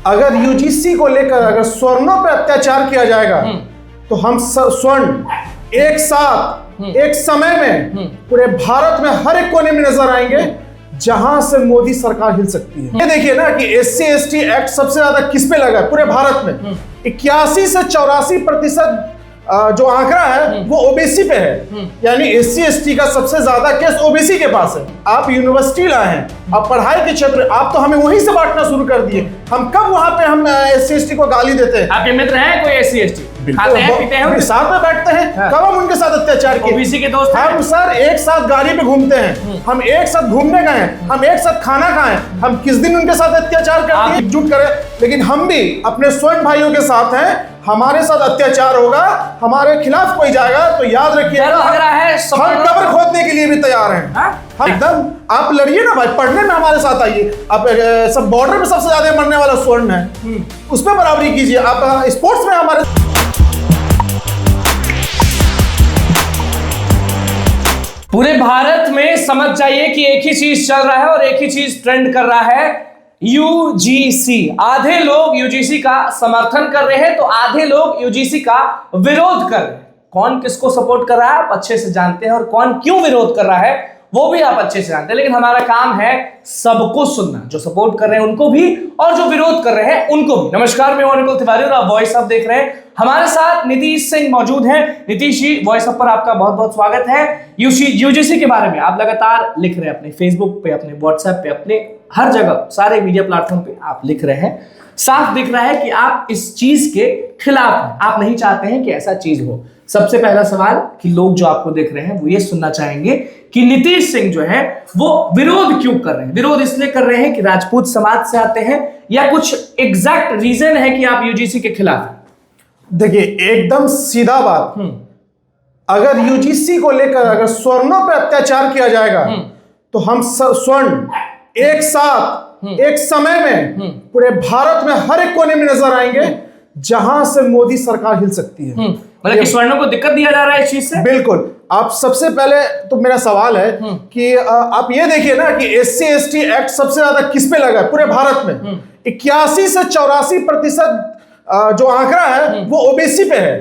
अगर यूजीसी को लेकर अगर स्वर्णों पर अत्याचार किया जाएगा तो हम स्वर्ण एक साथ एक समय में पूरे भारत में हर एक कोने में नजर आएंगे जहां से मोदी सरकार हिल सकती है। ये देखिए ना कि SC/ST एक्ट सबसे ज्यादा किस पे लगा है पूरे भारत में। 81 से 84% जो आंकड़ा है वो ओबीसी पे है, यानी SC/ST का सबसे ज्यादा केस ओबीसी के पास है। आप यूनिवर्सिटी लाए हैं, आप पढ़ाई के क्षेत्र, आप तो हमें वहीं से बांटना शुरू कर दिए। हम कब वहां पे हम SC/ST को गाली देते हैं? आपके मित्र हैं कोई SC/ST? खाते हैं पीते हैं, साथ में बैठते हैं। कब हम उनके साथ अत्याचार किए? ओबीसी के दोस्त हम सर एक साथ गाड़ी पे घूमते हैं, हम एक साथ घूमने गए हैं, हम एक साथ खाना खाएं, हम किस दिन उनके साथ अत्याचार करते हैं? एकजुट करें। लेकिन हम भी अपने स्वर्ण भाइयों के साथ हैं। हमारे साथ अत्याचार होगा, हमारे खिलाफ कोई जाएगा तो याद रखिएगा हम कब्र खोदने के लिए भी तैयार हैं। हम एकदम, आप लड़िए ना भाई, पढ़ने में हमारे साथ आइए। आप सब बॉर्डर में सबसे ज्यादा मरने वाला स्वर्ण है, उसमें बराबरी कीजिए। आप स्पोर्ट्स में हमारे पूरे भारत में समझ जाइए कि एक ही चीज चल रहा है और एक ही चीज ट्रेंड कर रहा है, यूजीसी। आधे लोग यूजीसी का समर्थन कर रहे हैं तो आधे लोग यूजीसी का विरोध कर रहे हैं। कौन किसको सपोर्ट कर रहा है आप अच्छे से जानते हैं और कौन क्यों विरोध कर रहा है वो भी आप अच्छे से जानते हैं। लेकिन हमारा काम है सबको सुनना, जो सपोर्ट कर रहे हैं उनको भी और जो विरोध कर रहे हैं उनको भी। नमस्कार, मैं अनुकूल तिवारी और आप वॉइस अप देख रहे हैं। हमारे साथ नीतीश सिंह मौजूद हैं। नीतीश जी, वॉइस अप पर आपका बहुत बहुत स्वागत है। यूजीसी के बारे में आप लगातार लिख रहे हैं, अपने फेसबुक पे, अपने व्हाट्सएप पे, अपने हर जगह सारे मीडिया प्लेटफॉर्म पे आप लिख रहे हैं। साफ दिख रहा है कि आप इस चीज के खिलाफ हैं, आप नहीं चाहते हैं कि ऐसा चीज हो। सबसे पहला सवाल कि लोग जो आपको देख रहे हैं वो ये सुनना चाहेंगे कि नीतीश सिंह जो है वो विरोध क्यों कर रहे हैं? विरोध इसलिए कर रहे हैं कि राजपूत समाज से आते हैं या कुछ एग्जैक्ट रीजन है कि आप यूजीसी के खिलाफ हैं? देखिए, एकदम सीधा बात, अगर यूजीसी को लेकर अगर स्वर्णों पर अत्याचार किया जाएगा तो हम स्वर्ण एक साथ एक समय में पूरे भारत में हर एक कोने में नजर आएंगे जहां से मोदी सरकार हिल सकती है। मतलब कि स्वर्णों को दिक्कत दिया जा रहा है इस चीज से? बिल्कुल। आप सबसे पहले तो मेरा सवाल है कि आप ये देखिए ना कि SC/ST एक्ट सबसे ज्यादा किस पे लगा है पूरे भारत में। 81 से 84% जो आंकड़ा है वो ओबीसी पे है,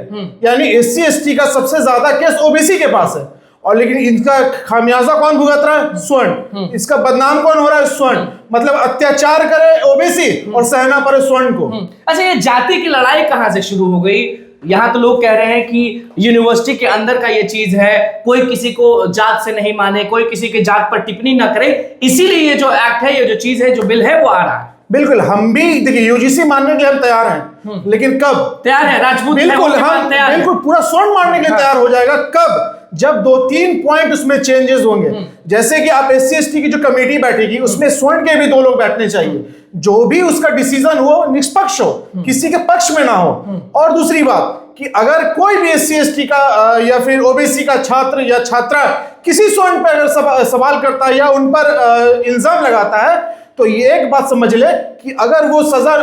यानी SC/ST का सबसे ज्यादा केस ओबीसी के पास है। और लेकिन इनका खामियाजा कौन भुगत रहा है? स्वर्ण। इसका बदनाम कौन हो रहा है? स्वर्ण। मतलब अत्याचार करे ओबीसी और सहना पड़े स्वर्ण को। अच्छा, ये जाति की लड़ाई कहां से शुरू हो गई? यहाँ तो लोग कह रहे हैं कि यूनिवर्सिटी के अंदर का ये चीज है, कोई किसी को जात से नहीं माने, कोई किसी के जात पर टिप्पणी ना करे, इसीलिए ये जो एक्ट है, ये जो चीज है, जो बिल है वो आ रहा है। बिल्कुल, हम भी देखिए यूजीसी मानने के लिए हम तैयार हैं, लेकिन कब तैयार है? राजपूत बिल्कुल, हम बिल्कुल पूरा स्वर्ण मानने के लिए तैयार हो जाएगा। कब? जब 2-3 पॉइंट उसमें चेंजेस होंगे। जैसे कि आप SC/ST की जो कमेटी बैठेगी उसमें स्वर्ण के भी 2 लोग बैठने चाहिए, जो भी उसका डिसीजन हो निष्पक्ष हो, किसी के पक्ष में ना हो। और दूसरी बात कि अगर कोई भी SC/ST का या फिर ओबीसी का छात्र या छात्रा किसी स्वर्ण पर अगर सवाल करता है या उन पर इल्जाम लगाता है तो ये एक बात समझ ले कि अगर वो सजा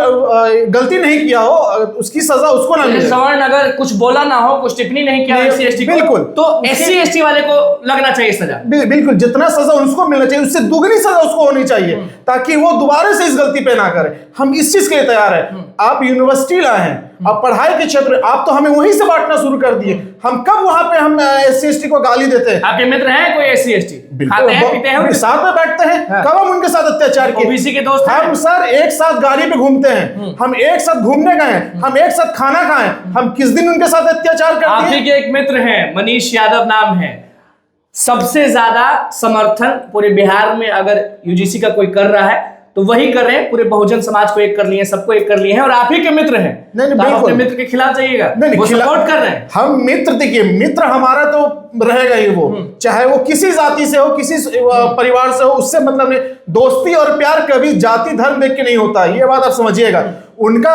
गलती नहीं किया हो, उसकी सजा उसको ना मिले। स्वर्ण अगर कुछ बोला ना हो, कुछ टिप्पणी नहीं किया SC/ST को, बिल्कुल, तो SC/ST वाले को लगना चाहिए सजा। बिल्कुल, जितना सजा उसको मिलना चाहिए उससे दुगनी सजा उसको होनी चाहिए, ताकि वो दोबारा से इस गलती पे ना करे। हम इस चीज के लिए तैयार है। आप यूनिवर्सिटी लाए हैं, आप पढ़ाई के क्षेत्र, आप तो हमें वहीं से बांटना शुरू कर दिए। हम कब वहां पे हम SC/ST को गाली देते हैं? आपके मित्र हैं कोई SC/ST? खाते हैं पीते हैं, साथ में बैठते हैं। कब हम उनके साथ अत्याचार किए? ओबीसी के दोस्त हम सर एक साथ गाड़ी पे घूमते हैं, हम एक साथ घूमने गए हैं, हम एक साथ खाना खाएं, हम किस दिन उनके साथ अत्याचार करते हैं? आप ही के एक मित्र हैं, मनीष यादव नाम है, सबसे ज्यादा समर्थन पूरे बिहार में अगर यूजीसी का कोई कर रहा है तो वही कर रहे हैं। पूरे बहुजन समाज को एक कर लिए, सबको एक कर लिए हैं और आप ही के मित्र हैं। नहीं, तो आप अपने मित्र के खिलाफ जाइएगा, वो सपोर्ट कर रहे हैं। हम मित्र, देखिए मित्र हमारा तो रहेगा ही, वो चाहे वो किसी जाति से हो, किसी परिवार से हो, उससे मतलब नहीं। दोस्ती और प्यार कभी जाति धर्म देख के नहीं होता, ये बात आप समझिएगा। उनका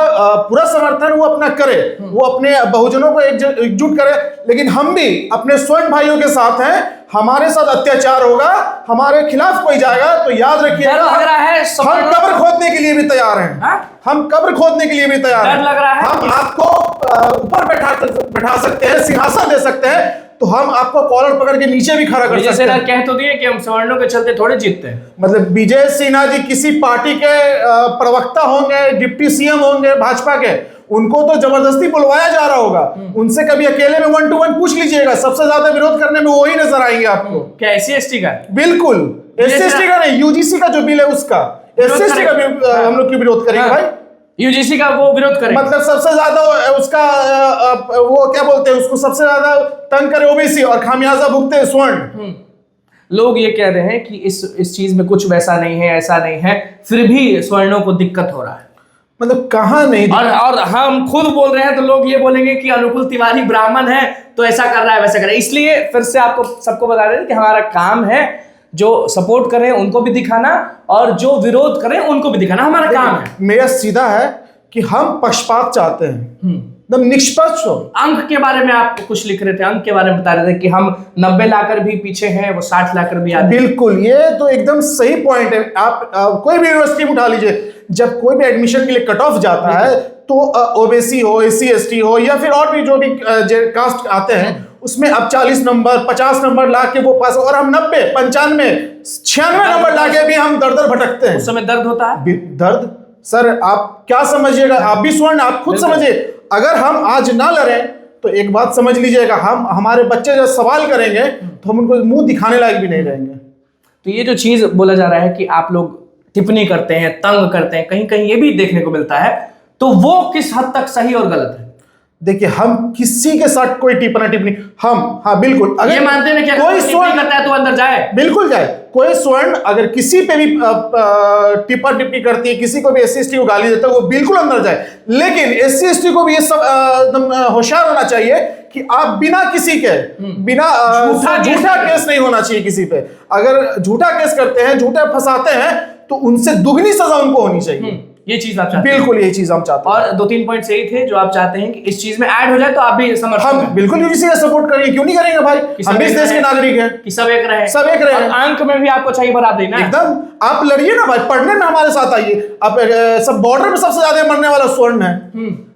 पूरा समर्थन वो अपना करे, वो अपने बहुजनों को एकजुट करे। लेकिन हम भी अपने स्वर्ण भाइयों के साथ हैं। हमारे साथ अत्याचार होगा, हमारे खिलाफ कोई जाएगा तो याद रखिएगा हम कब्र खोदने के लिए भी तैयार हैं। हम कब्र खोदने के लिए भी तैयार हैं। लग रहा है हम आपको ऊपर बैठा सकते हैं, सिंहासन दे सकते हैं, तो हम आपको कॉलर पकड़ के नीचे भी खड़ा कर विजय सकते सिन्हा हैं। कह तो दिए कि हम सवर्णों के चलते थोड़े जीतते हैं। मतलब विजय सिन्हा जी किसी पार्टी के प्रवक्ता होंगे, डिप्टी सीएम होंगे भाजपा के, उनको तो जबरदस्ती बुलवाया जा रहा होगा। उनसे कभी अकेले में 1 to 1 पूछ लीजिएगा, सबसे ज्यादा विरोध करने में वही नजर आएंगे आपको। क्या SC/ST का? बिल्कुल, SC/ST का नहीं, यूजीसी का जो बिल है उसका, SC/ST का भी हम लोग क्यों विरोध करेंगे भाई? UGC का वो विरोध करेंगे। मतलब सबसे ज्यादा उसका वो क्या बोलते हैं उसको, सबसे ज्यादा तंग करे ओबीसी और खामियाजा भुगते स्वर्ण। लोग ये कह रहे हैं कि इस चीज में कुछ वैसा नहीं है, ऐसा नहीं है, फिर भी सवर्णों को दिक्कत हो रहा है। मतलब कहाँ नहीं, और हम खुद बोल रहे हैं तो लोग ये बोलेंगे कि अनुकूल तिवारी ब्राह्मण है तो ऐसा कर रहा है, वैसा कर रहा है। इसलिए फिर से आपको सबको बता रहे हैं कि हमारा काम है जो सपोर्ट करें उनको भी दिखाना और जो विरोध करें उनको भी दिखाना, हमारा काम है। मेरा सीधा है कि हम पक्षपात चाहते हैं, एकदम निष्पक्ष हो। अंक के बारे में आप कुछ लिख रहे थे, अंक के बारे में बता रहे थे कि हम 90 लाकर भी पीछे हैं, वो 60 लाकर भी आगे। बिल्कुल, ये तो एकदम सही पॉइंट है। आप कोई भी यूनिवर्सिटी में उठा लीजिए, जब कोई भी एडमिशन के लिए कट ऑफ जाता है तो ओबीसी हो, SC/ST हो या फिर और भी जो भी कास्ट आते हैं, उसमें अब 40 नंबर 50 नंबर ला के वो पास, और हम 90 95 96 नंबर ला के भी हम दर दर भटकते हैं। उस समय दर्द होता है। दर्द सर, आप क्या समझिएगा, आप भी स्वर्ण, आप खुद समझिए। अगर हम आज ना लड़ें तो एक बात समझ लीजिएगा, हम हमारे बच्चे जब सवाल करेंगे तो हम उनको मुंह दिखाने लायक भी नहीं रहेंगे। तो ये जो चीज बोला जा रहा है कि आप लोग टिप्पणी करते हैं, तंग करते हैं, कहीं कहीं ये भी देखने को मिलता है, तो वो किस हद तक सही और गलत है? देखिए, हम किसी के साथ कोई टिप्पणी हाँ बिल्कुल, अगर ये मानते हैं कि कोई स्वर्ण करता है तो अंदर जाए, बिल्कुल जाए। कोई स्वर्ण अगर किसी पे भी टिप्पणी करती है, किसी को भी SC/ST को गाली देता है, वो बिल्कुल अंदर जाए। लेकिन SC/ST को भी ये सब होशियार होना चाहिए कि आप बिना किसी के बिना झूठा केस नहीं होना चाहिए किसी पे। अगर झूठा केस करते हैं, झूठा फंसाते हैं, तो उनसे दुगनी सजा उनको होनी चाहिए। ये चीज आप चाहते हैं? बिल्कुल, यही चीज हम चाहते हैं। और 2-3 पॉइंट सही थे जो आप चाहते हैं कि इस चीज में ऐड हो जाए, तो आप भी समर्थन हम बिल्कुल यूजीसी का सपोर्ट करेंगे, क्यों नहीं करेंगे भाई? हम इस देश के नागरिक हैं कि सब एक रहे, सब एक रहे। और अंक में भी आपको चाहिए बराबरी ना? एकदम, आप लड़िए ना भाई, पढ़ने में हमारे साथ आइए। आप सब बॉर्डर में सबसे ज्यादा मरने वाला स्वर्ण है,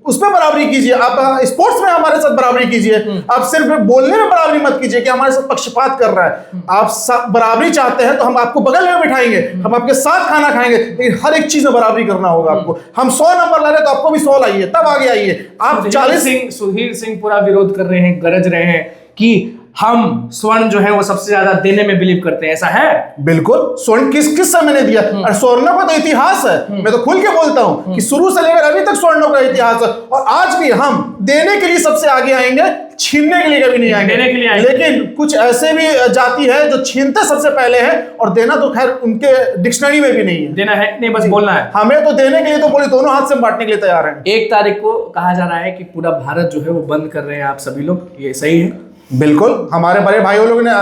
उसमें बराबरी कीजिए। आप स्पोर्ट्स में हमारे साथ बराबरी कीजिए। आप सिर्फ बोलने में बराबरी मत कीजिए कि हमारे साथ पक्षपात कर रहा है। आप सब बराबरी चाहते हैं तो हम आपको बगल में बिठाएंगे, हम आपके साथ खाना खाएंगे, लेकिन हर एक चीज में बराबरी करना होगा आपको। हम 100 नंबर ला रहे तो आपको भी 100 लाइए, तब आगे आइए। आप 40 सुधीर सिंह पूरा विरोध कर रहे हैं, गरज रहे हैं कि हम स्वर्ण जो है वो सबसे ज्यादा देने में बिलीव करते हैं, ऐसा है? बिल्कुल, स्वर्ण किस समय ने दिया? और स्वर्णों का तो इतिहास है, मैं तो खुल के बोलता हूं कि शुरू से लेकर अभी तक स्वर्णों का इतिहास है। और आज भी हम देने के लिए सबसे आगे आएंगे, छीनने के लिए कभी नहीं आएंगे। देने के लिए आएंगे। लेकिन कुछ ऐसे भी जाति है जो छीनते सबसे पहले है, और देना तो खैर उनके डिक्शनरी में भी नहीं है। देना है नहीं, बस बोलना है। हमें तो देने के लिए तो बोले दोनों हाथ से बांटने के लिए तैयार हैं। 1 तारीख को कहा जा रहा है कि पूरा भारत जो है वो बंद कर रहे हैं आप सभी लोग, ये सही है? बिल्कुल, हमारे बड़े भाइयों लोगों ने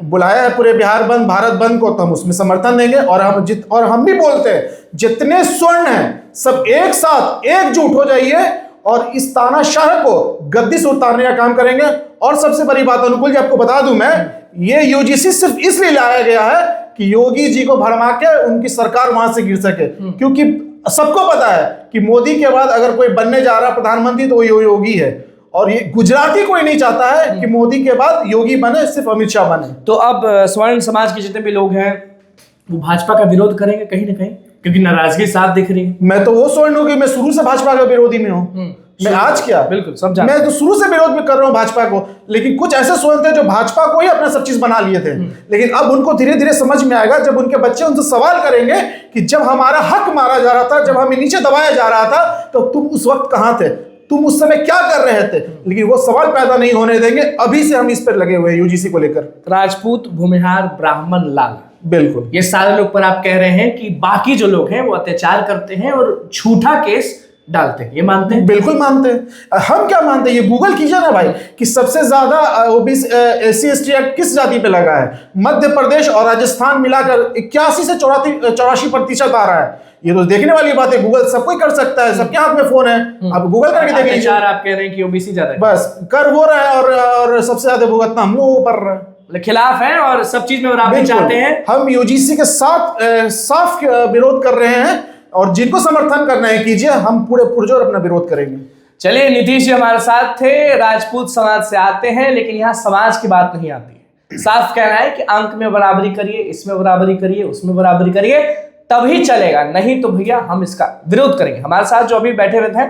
बुलाया है पूरे बिहार बंद, भारत बंद को, तो हम उसमें समर्थन देंगे। और हम भी बोलते हैं, जितने स्वर्ण हैं सब एक साथ एकजुट हो जाइए और इस तानाशाह को गद्दी से उतारने का काम करेंगे। और सबसे बड़ी बात अनुकूल जी, आपको बता दूं मैं, ये यूजीसी सिर्फ इसलिए लाया गया है कि योगी जी को भरमा के उनकी सरकार वहां से गिर सके। क्योंकि सबको पता है कि मोदी के बाद अगर कोई बनने जा रहा प्रधानमंत्री तो वो योगी है, और ये गुजराती कोई नहीं चाहता है कि मोदी के बाद योगी बने, सिर्फ अमित शाह बने। तो अब स्वर्ण समाज के जितने भी लोग हैं वो भाजपा का विरोध करेंगे कहीं ना कहीं, क्योंकि नाराजगी साफ दिख रही है। मैं तो वो स्वर्ण हूँ कि मैं शुरू से भाजपा का विरोधी में हूँ। मैं आज क्या, बिल्कुल सब जानते, मैं तो शुरू से विरोध में कर रहा हूँ भाजपा को। लेकिन कुछ ऐसे स्वर्ण थे जो भाजपा को ही अपना सब चीज बना लिए थे, लेकिन अब उनको धीरे धीरे समझ में आएगा, जब उनके बच्चे उनसे सवाल करेंगे कि जब हमारा हक मारा जा रहा था, जब हमें नीचे दबाया जा रहा था, तो तुम उस वक्त कहाँ थे, तुम उस समय क्या कर रहे थे। लेकिन वो सवाल पैदा नहीं होने देंगे। अभी से हम इस पर लगे हुए हैं यूजीसी को लेकर। राजपूत, भूमिहार, ब्राह्मण, लाल, बिल्कुल ये सारे लोग पर आप कह रहे हैं कि बाकी जो लोग हैं वो अत्याचार करते हैं और झूठा केस डालते हैं, ये मानते हैं? बिल्कुल मानते हैं। हम क्या मानते हैं, ये गूगल कीजिए ना भाई कि सबसे ज्यादा ओबीसी SC/ST एक्ट किस जाति पे लगा है। मध्य प्रदेश और राजस्थान मिलाकर 81 से 84% आ रहा है। ये तो देखने वाली बात है, गूगल सब कोई कर सकता है, सबके हाथ में फोन है, आप गूगल करके देख लीजिए। आप कह रहे हैं कि ओबीसी ज्यादा है, बस कर वो रहा है, और सबसे ज्यादा भुगतना हम लोगों पर रहा है। खिलाफ है और सब चीज में बराबरी चाहते हैं। हम यूजीसी के साथ साफ विरोध कर रहे हैं, और जिनको समर्थन करना है कीजिए, हम पूरे पुरजोर अपना विरोध करेंगे। चलिए, नीतीश जी हमारे साथ थे, राजपूत समाज से आते हैं, लेकिन यहाँ समाज की बात नहीं आती है। साफ कहना है कि अंक में बराबरी करिए, इसमें बराबरी करिए, उसमें बराबरी करिए, तभी चलेगा, नहीं तो भैया हम इसका विरोध करेंगे। हमारे साथ जो अभी बैठे हुए थे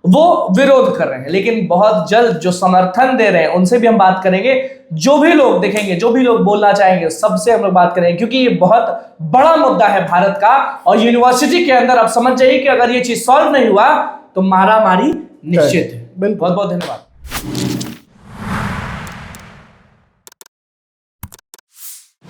वो विरोध कर रहे हैं, लेकिन बहुत जल्द जो समर्थन दे रहे हैं उनसे भी हम बात करेंगे। जो भी लोग देखेंगे, जो भी लोग बोलना चाहेंगे, सबसे हम लोग बात करेंगे, क्योंकि ये बहुत बड़ा मुद्दा है भारत का। और यूनिवर्सिटी के अंदर आप समझ जाइए कि अगर ये चीज सॉल्व नहीं हुआ तो मारामारी निश्चित है। बिल्कुल। बहुत बहुत धन्यवाद।